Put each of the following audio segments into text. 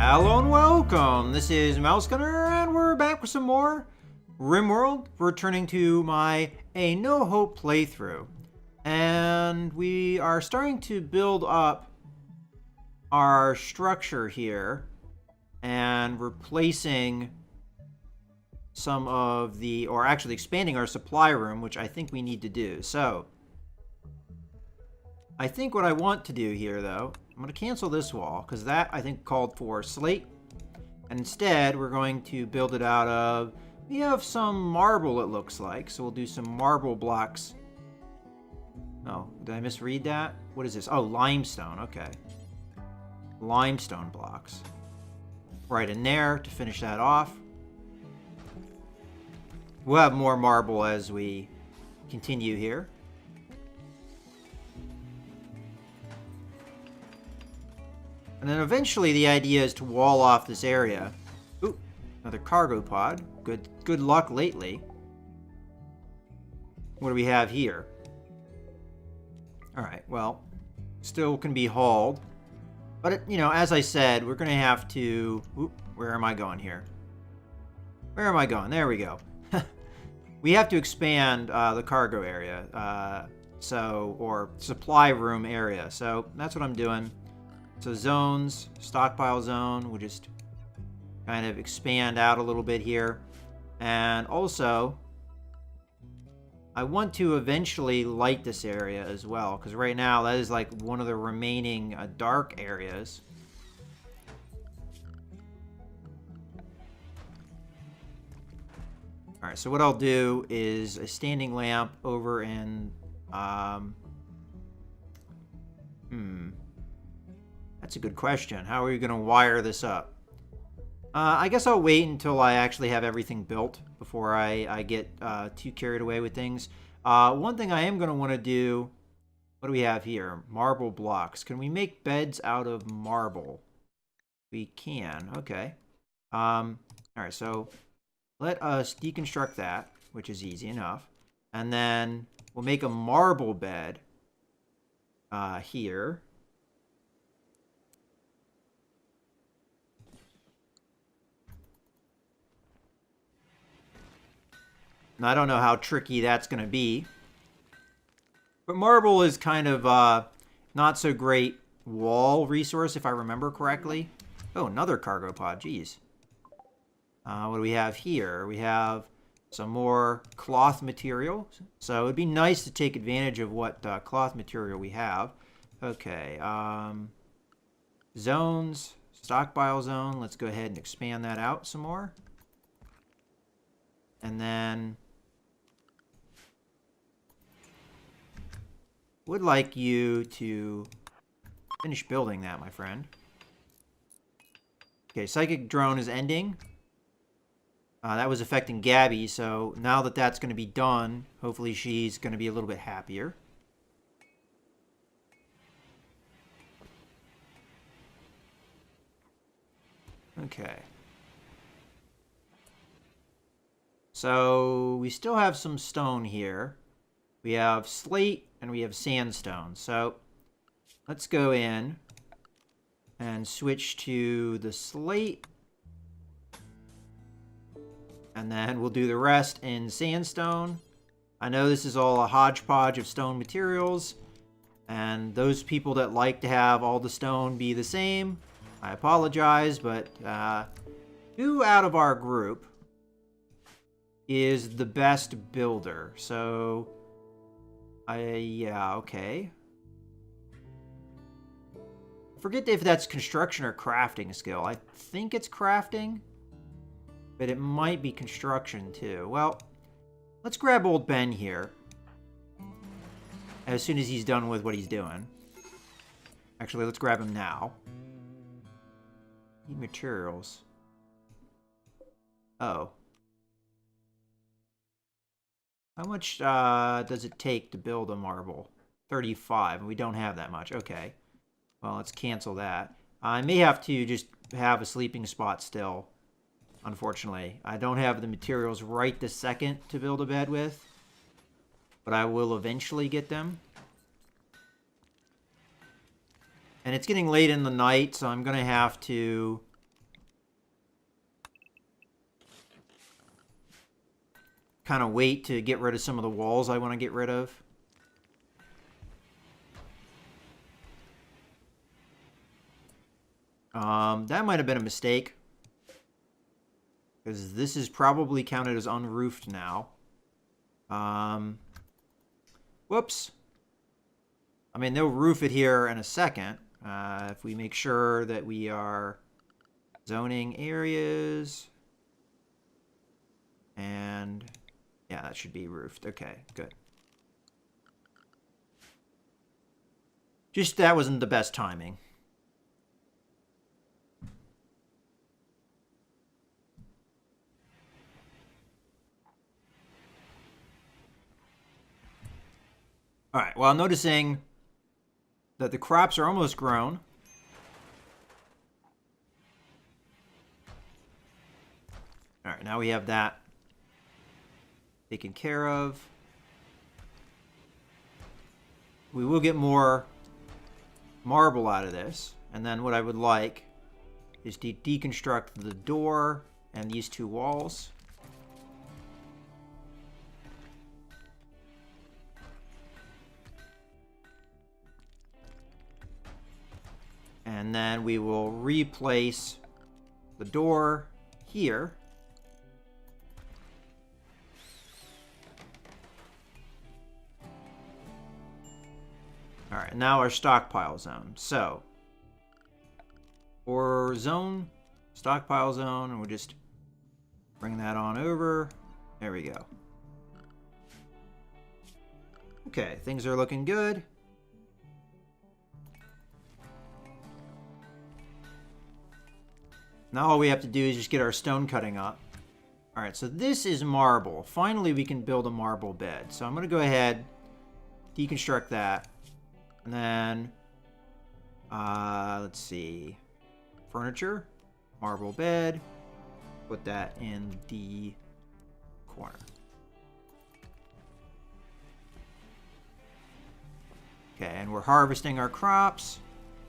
Hello and welcome. This is Mouse Gunner, and we're back with some more RimWorld, returning to my A No Hope playthrough. And we are starting to build up our structure here and replacing some of the, or actually expanding our supply room, which I think we need to do. So, I think what I want to do here, though, I'm going to cancel this wall, because that, I think, called for slate. And instead, we're going to build it out of, we have some marble, it looks like. So we'll do some marble blocks. Oh, did I misread that? What is this? Oh, limestone. Okay. Limestone blocks. Right in there to finish that off. We'll have more marble as we continue here. And then eventually the idea is to wall off this area. Ooh, another cargo pod. Good luck lately. What do we have here? Alright, well, still can be hauled. But, you know, as I said, we're going to have to... Oop, where am I going here? Where am I going? There we go. We have to expand the cargo area. Or supply room area. So that's what I'm doing. So zones, stockpile zone, we'll just kind of expand out a little bit here. And also, I want to eventually light this area as well, because right now that is like one of the remaining dark areas. Alright, so what I'll do is a standing lamp over in... That's a good question. How are you going to wire this up? I guess I'll wait until I actually have everything built before I get too carried away with things. One thing I am going to want to do... What do we have here? Marble blocks. Can we make beds out of marble? We can. Okay. Alright, so let us deconstruct that, which is easy enough. And then we'll make a marble bed here. And I don't know how tricky that's going to be. But marble is kind of not so great wall resource, if I remember correctly. Oh, another cargo pod. Jeez. What do we have here? We have some more cloth material. So it would be nice to take advantage of what cloth material we have. Okay. Zones. Stockpile zone. Let's go ahead and expand that out some more. And then... would like you to finish building that, my friend. Okay, psychic drone is ending. That was affecting Gabby, so now that that's going to be done, hopefully she's going to be a little bit happier. Okay. So we still have some stone here. We have slate and we have sandstone. So let's go in and switch to the slate. And then we'll do the rest in sandstone. I know this is all a hodgepodge of stone materials. And those people that like to have all the stone be the same, I apologize, but who out of our group is the best builder? So... yeah, okay. Forget if that's construction or crafting skill. I think it's crafting, but it might be construction too. Well, let's grab old Ben here as soon as he's done with what he's doing. Actually, let's grab him now. Need materials. Oh. How much does it take to build a marble? 35, and we don't have that much. Okay. Well, let's cancel that. I may have to just have a sleeping spot still, unfortunately. I don't have the materials right this second to build a bed with, but I will eventually get them. And it's getting late in the night, so I'm going to have to kind of wait to get rid of some of the walls I want to get rid of. That might have been a mistake, because this is probably counted as unroofed now. Whoops. I mean, they'll roof it here in a second. If we make sure that we are zoning areas. And yeah, that should be roofed. Okay, good. Just that wasn't the best timing. All right, well, I'm noticing that the crops are almost grown. All right, now we have that taken care of. We will get more marble out of this. And then what I would like is to deconstruct the door and these two walls. And then we will replace the door here. All right, now our stockpile zone. So, for zone, stockpile zone, and we'll just bring that on over. There we go. Okay, things are looking good. Now all we have to do is just get our stone cutting up. All right, so this is marble. Finally, we can build a marble bed. So I'm going to go ahead, deconstruct that. And then, let's see, furniture, marble bed, put that in the corner. Okay, and we're harvesting our crops.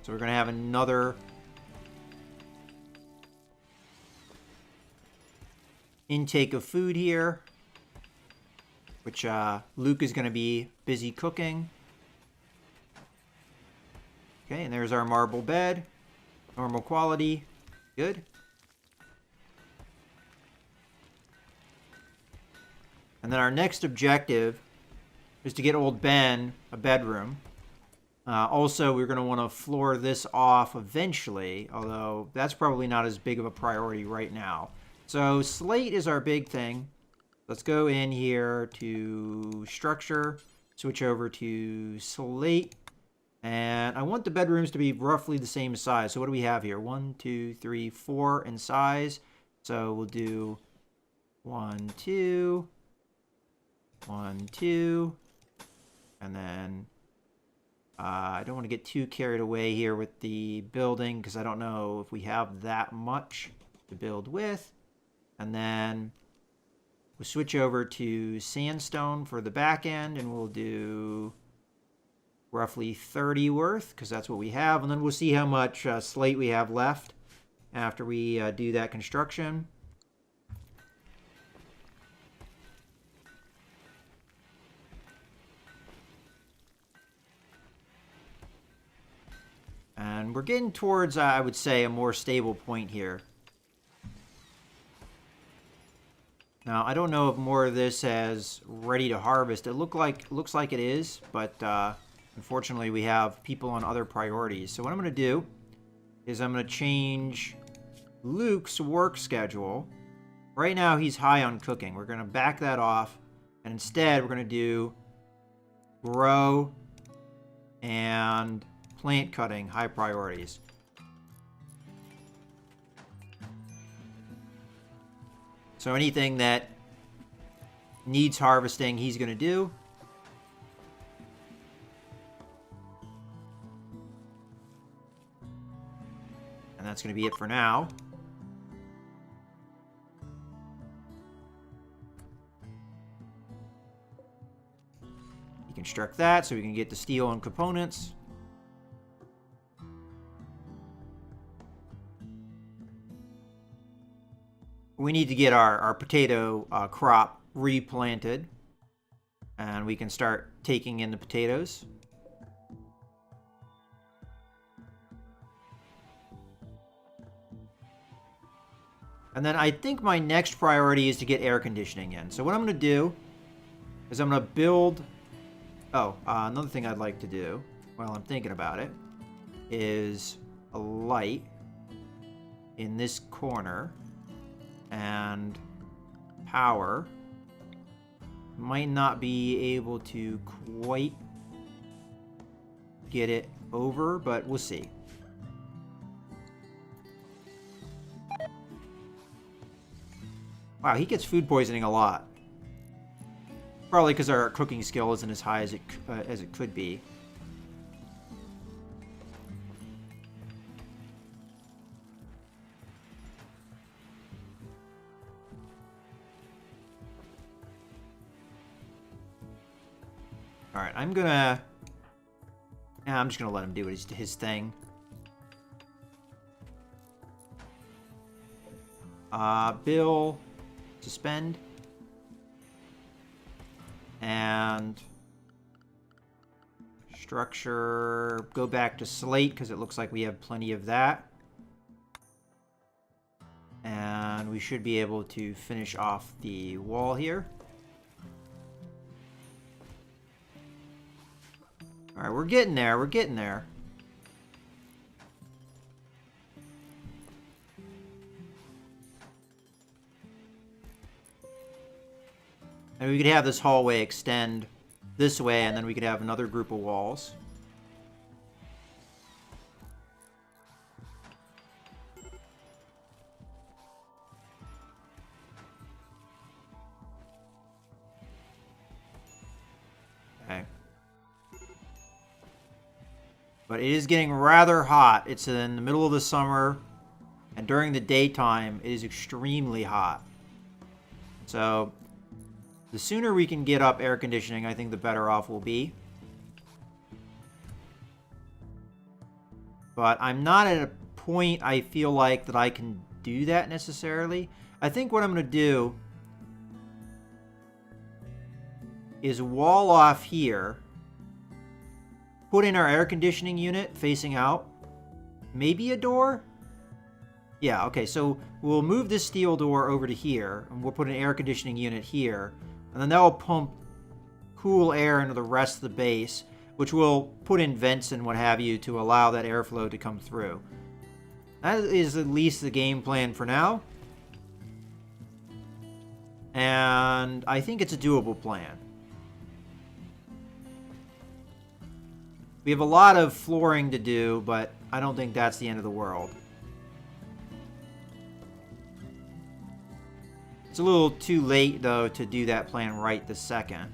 So we're going to have another intake of food here, which Luke is going to be busy cooking. Okay, and there's our marble bed. Normal quality. Good. And then our next objective is to get old Ben a bedroom. Also, we're going to want to floor this off eventually, although that's probably not as big of a priority right now. So slate is our big thing. Let's go in here to structure, switch over to slate. And I want the bedrooms to be roughly the same size. So what do we have here? 1, 2, 3, 4 in size. So we'll do 1, 2, 1, 2. And then I don't want to get too carried away here with the building because I don't know if we have that much to build with. And then we'll switch over to sandstone for the back end, and we'll do roughly 30 worth because that's what we have. And then we'll see how much slate we have left after we do that construction. And we're getting towards, I would say, a more stable point here. Now, I don't know if more of this is ready to harvest. It looks like it is, but unfortunately we have people on other priorities. So what I'm going to do is I'm going to change Luke's work schedule. Right now he's high on cooking. We're going to back that off, and instead we're going to do grow and plant cutting, high priorities. So anything that needs harvesting, he's going to do. And that's going to be it for now. Deconstruct that so we can get the steel and components. We need to get our potato crop replanted. And we can start taking in the potatoes. And then I think my next priority is to get air conditioning in. So what I'm going to do is I'm going to build... Oh, another thing I'd like to do while I'm thinking about it is a light in this corner and power. Might not be able to quite get it over, but we'll see. Wow, he gets food poisoning a lot. Probably because our cooking skill isn't as high as it could be. All right, I'm just gonna let him do his thing. Bill, suspend. And structure, go back to slate because it looks like we have plenty of that. And we should be able to finish off the wall here. All right, we're getting there. We're getting there. And we could have this hallway extend this way, and then we could have another group of walls. Okay. But it is getting rather hot. It's in the middle of the summer, and during the daytime, it is extremely hot. So the sooner we can get up air conditioning, I think the better off we'll be. But I'm not at a point I feel like that I can do that necessarily. I think what I'm going to do is wall off here, put in our air conditioning unit facing out, maybe a door? Yeah, okay, so we'll move this steel door over to here, and we'll put an air conditioning unit here. And then that will pump cool air into the rest of the base, which will put in vents and what have you to allow that airflow to come through. That is at least the game plan for now. And I think it's a doable plan. We have a lot of flooring to do, but I don't think that's the end of the world. It's a little too late, though, to do that plan right this second.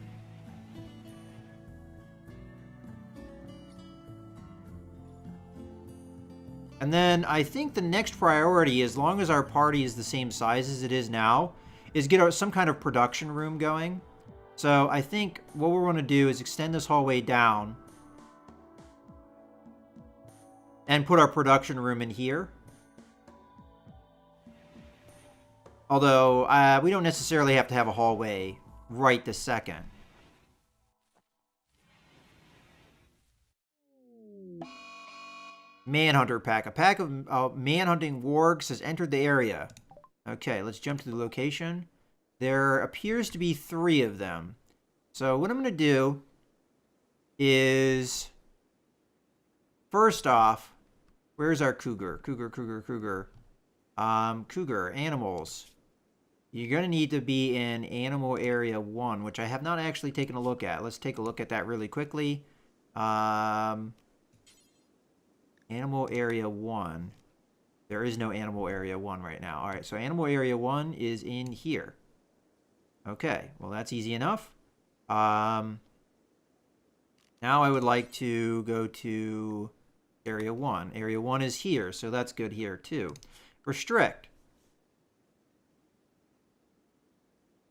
And then I think the next priority, as long as our party is the same size as it is now, is get some kind of production room going. So I think what we want to do is extend this hallway down and put our production room in here. Although, we don't necessarily have to have a hallway right this second. Manhunter pack. A pack of manhunting wargs has entered the area. Okay, let's jump to the location. There appears to be 3 of them. So what I'm going to do is... First off, where's our cougar? Cougar, animals. You're going to need to be in Animal Area 1, which I have not actually taken a look at. Let's take a look at that really quickly. Animal Area 1. There is no Animal Area 1 right now. All right, so Animal Area 1 is in here. Okay, well, that's easy enough. Now I would like to go to Area 1. Area 1 is here, so that's good here, too. Restrict.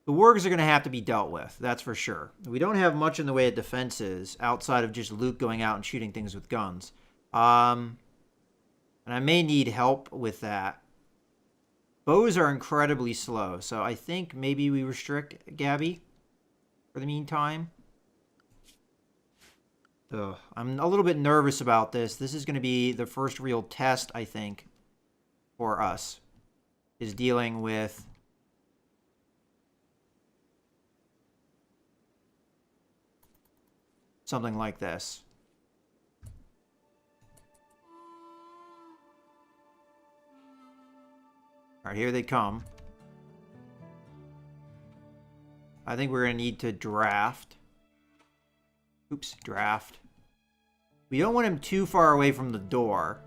The wargs are going to have to be dealt with, that's for sure. We don't have much in the way of defenses outside of just Luke going out and shooting things with guns. And I may need help with that. Bows are incredibly slow, so I think maybe we restrict Gabby for the meantime. Ugh, I'm a little bit nervous about this. This is going to be the first real test, I think, for us, is dealing with something like this. All right, here they come. I think we're going to need to draft. Oops, draft. We don't want him too far away from the door,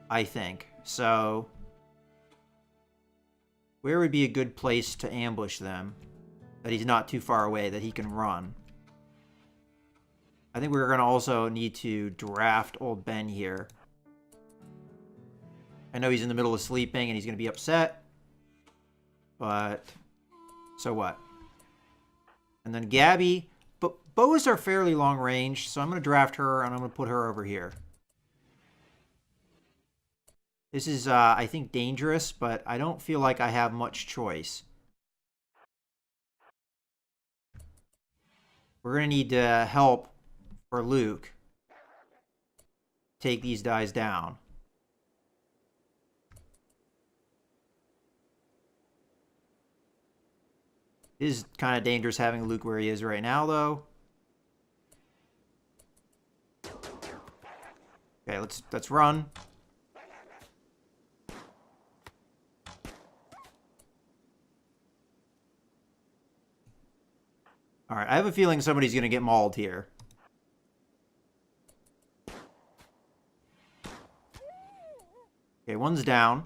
I think. So, where would be a good place to ambush them? That he's not too far away, that he can run. I think we're going to also need to draft old Ben here. I know he's in the middle of sleeping and he's going to be upset. But, so what? And then Gabby. But bows are fairly long range, so I'm going to draft her and I'm going to put her over here. This is, I think, dangerous, but I don't feel like I have much choice. We're going to need help for Luke take these guys down. It is kind of dangerous having Luke where he is right now, though. Okay, let's run. All right, I have a feeling somebody's going to get mauled here. Okay, one's down.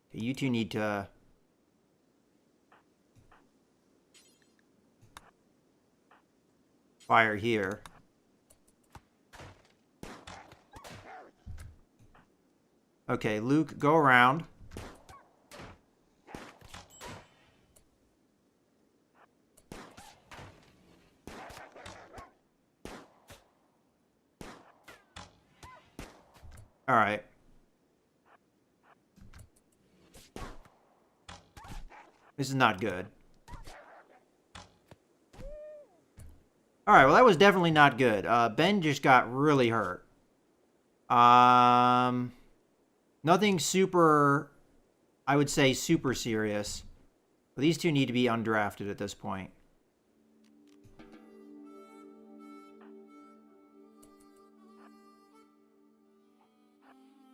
Okay, you two need to... fire here. Okay, Luke, go around. All right. This is not good. All right, well, that was definitely not good. Ben just got really hurt. Nothing super, I would say, super serious. But these two need to be undrafted at this point.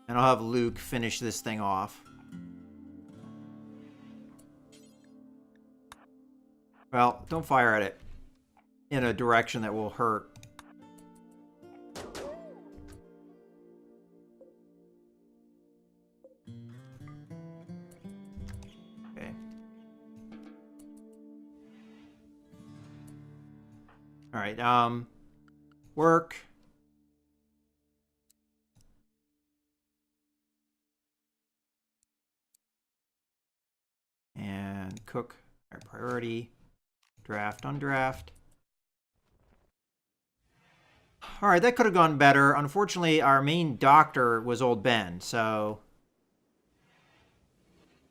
And I'll have Luke finish this thing off. Well, don't fire at it in a direction that will hurt. Okay. All right, work. And cook, our priority. Draft, undraft. All right, that could have gone better. Unfortunately, our main doctor was old Ben, so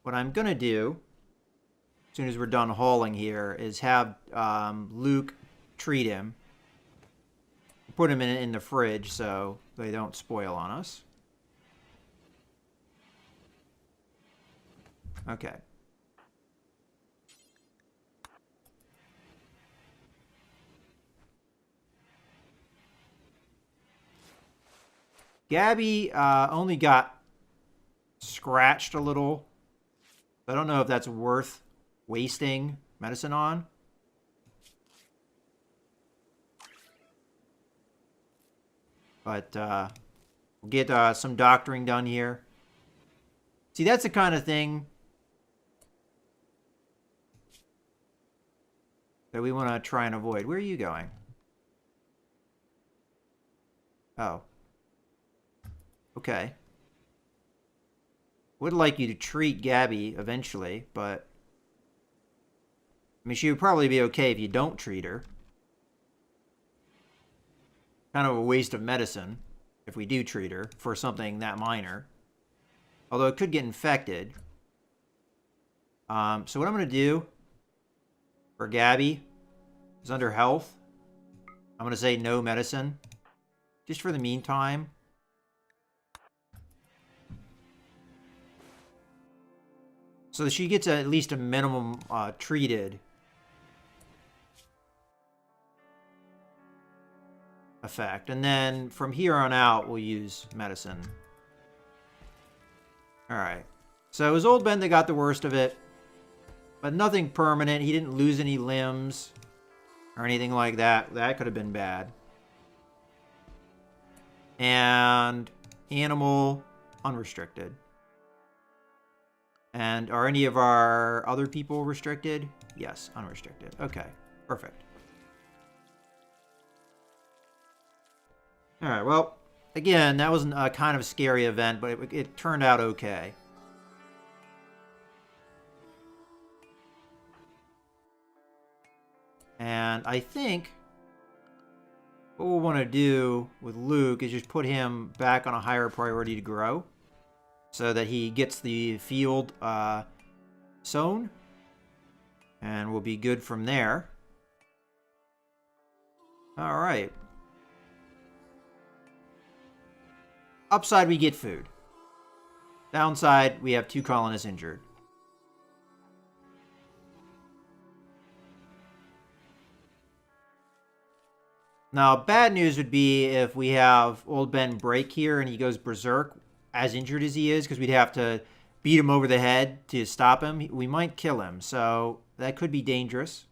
what I'm going to do, as soon as we're done hauling here, is have Luke treat him. Put him in the fridge so they don't spoil on us. Okay. Gabby only got scratched a little. I don't know if that's worth wasting medicine on. But we'll get some doctoring done here. See, that's the kind of thing that we want to try and avoid. Where are you going? Oh. Okay. Would like you to treat Gabby eventually, but... I mean, she would probably be okay if you don't treat her. Kind of a waste of medicine. if we do treat her for something that minor. Although it could get infected. So what I'm going to do for Gabby is under health. I'm going to say no medicine. Just for the meantime. So she gets at least a minimum treated effect. And then from here on out, we'll use medicine. Alright. So it was old Ben that got the worst of it. But nothing permanent. He didn't lose any limbs or anything like that. That could have been bad. And animal unrestricted. And are any of our other people restricted? Yes, unrestricted. Okay, perfect. Alright, well, again, that was a kind of scary event, but it turned out okay. And I think what we'll want to do with Luke is just put him back on a higher priority to grow so that he gets the field sown, and we'll be good from there. All right. Upside, we get food. Downside, we have 2 colonists injured. Now, bad news would be if we have old Ben break here and he goes berserk, as injured as he is, because we'd have to beat him over the head to stop him. We might kill him, so that could be dangerous.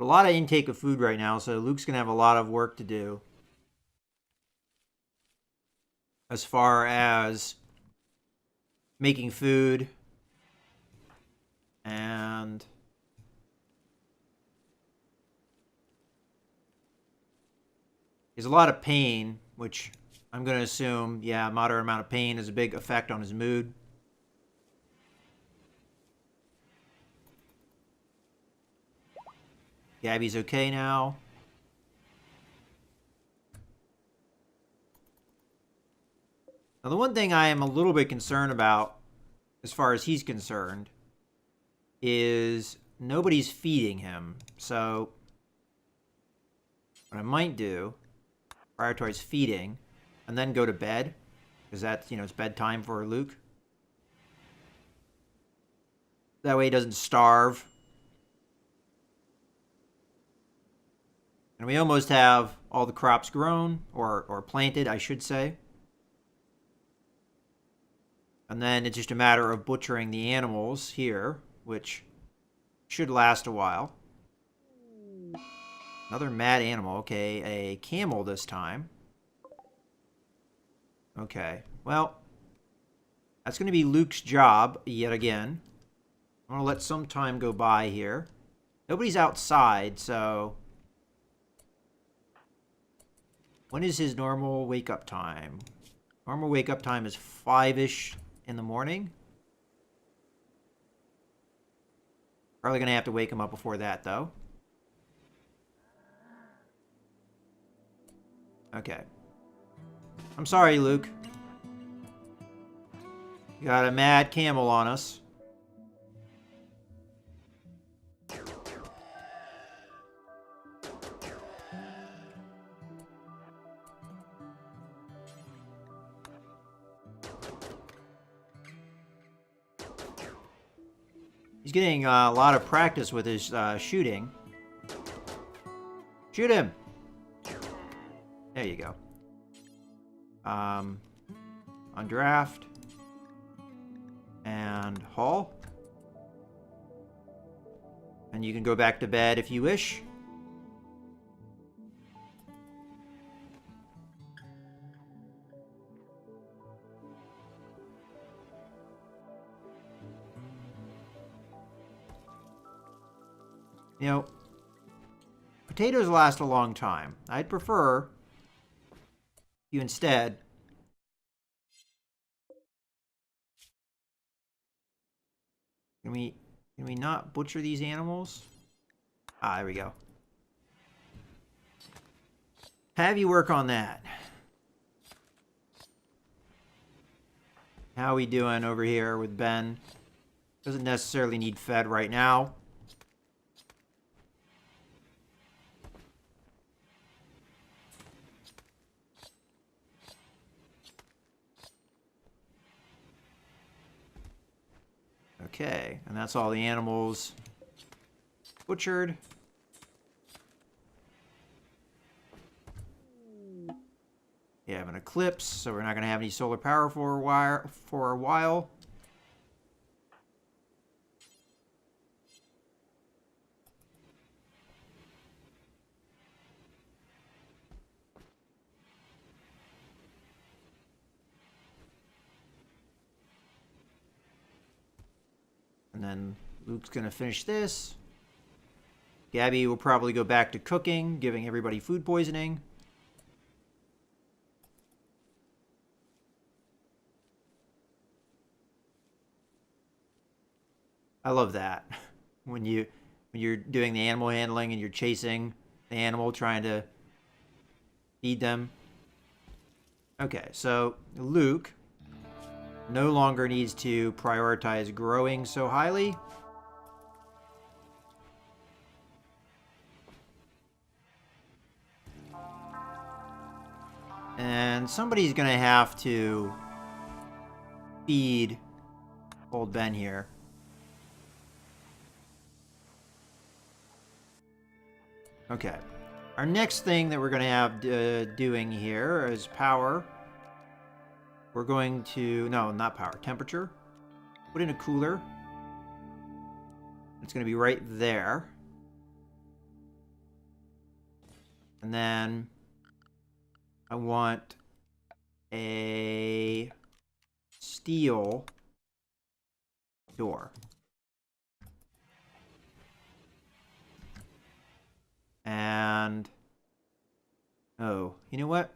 A lot of intake of food right now, so Luke's going to have a lot of work to do as far as making food and there's a lot of pain, which I'm going to assume, yeah, a moderate amount of pain has a big effect on his mood. Gabby's okay now. Now, the one thing I am a little bit concerned about, as far as he's concerned, is nobody's feeding him. So, what I might do, prioritize feeding, and then go to bed, because that's, it's bedtime for Luke. That way he doesn't starve. And we almost have all the crops grown, or planted, I should say. And then it's just a matter of butchering the animals here, which should last a while. Another mad animal. Okay, a camel this time. Okay, well, that's going to be Luke's job yet again. I'm going to let some time go by here. Nobody's outside, so... When is his normal wake-up time? Normal wake-up time is 5-ish in the morning. Probably going to have to wake him up before that, though. Okay. I'm sorry, Luke. You got a mad camel on us. He's getting a lot of practice with his shooting. Shoot him! There you go. On draft. And haul. And you can go back to bed if you wish. Potatoes last a long time. I'd prefer you instead Can we not butcher these animals? Ah, there we go. Have you work on that. How we doing over here with Ben? Doesn't necessarily need fed right now. Okay, and that's all the animals butchered. You have an eclipse, so we're not going to have any solar power for a while. And then Luke's going to finish this. Gabby will probably go back to cooking, giving everybody food poisoning. I love that. When you're doing the animal handling and you're chasing the animal, trying to feed them. Okay, so Luke no longer needs to prioritize growing so highly. And somebody's going to have to feed old Ben here. Okay. Our next thing that we're going to have doing here is power. We're going to... No, not power. Temperature. Put in a cooler. It's going to be right there. And then I want a steel door. And... Oh, you know what?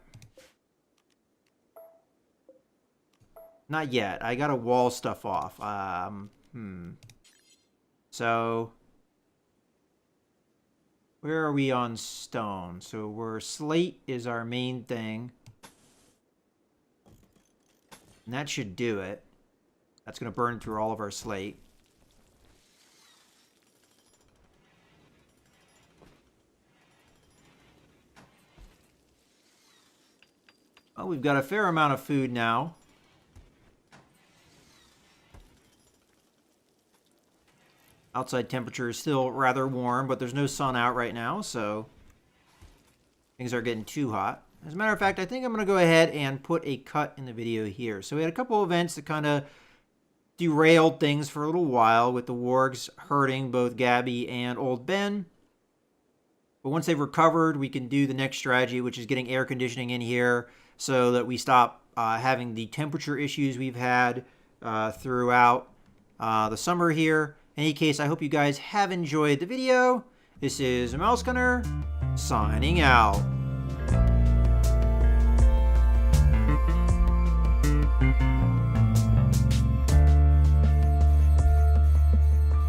Not yet. I gotta wall stuff off. So... Where are we on stone? So we're slate is our main thing. And that should do it. That's going to burn through all of our slate. Well, we've got a fair amount of food now. Outside temperature is still rather warm, but there's no sun out right now, so things aren't getting too hot. As a matter of fact, I think I'm going to go ahead and put a cut in the video here. So we had a couple events that kind of derailed things for a little while with the wargs hurting both Gabby and old Ben. But once they've recovered, we can do the next strategy, which is getting air conditioning in here so that we stop having the temperature issues we've had throughout the summer here. In any case, I hope you guys have enjoyed the video. This is Mouse Gunner, signing out.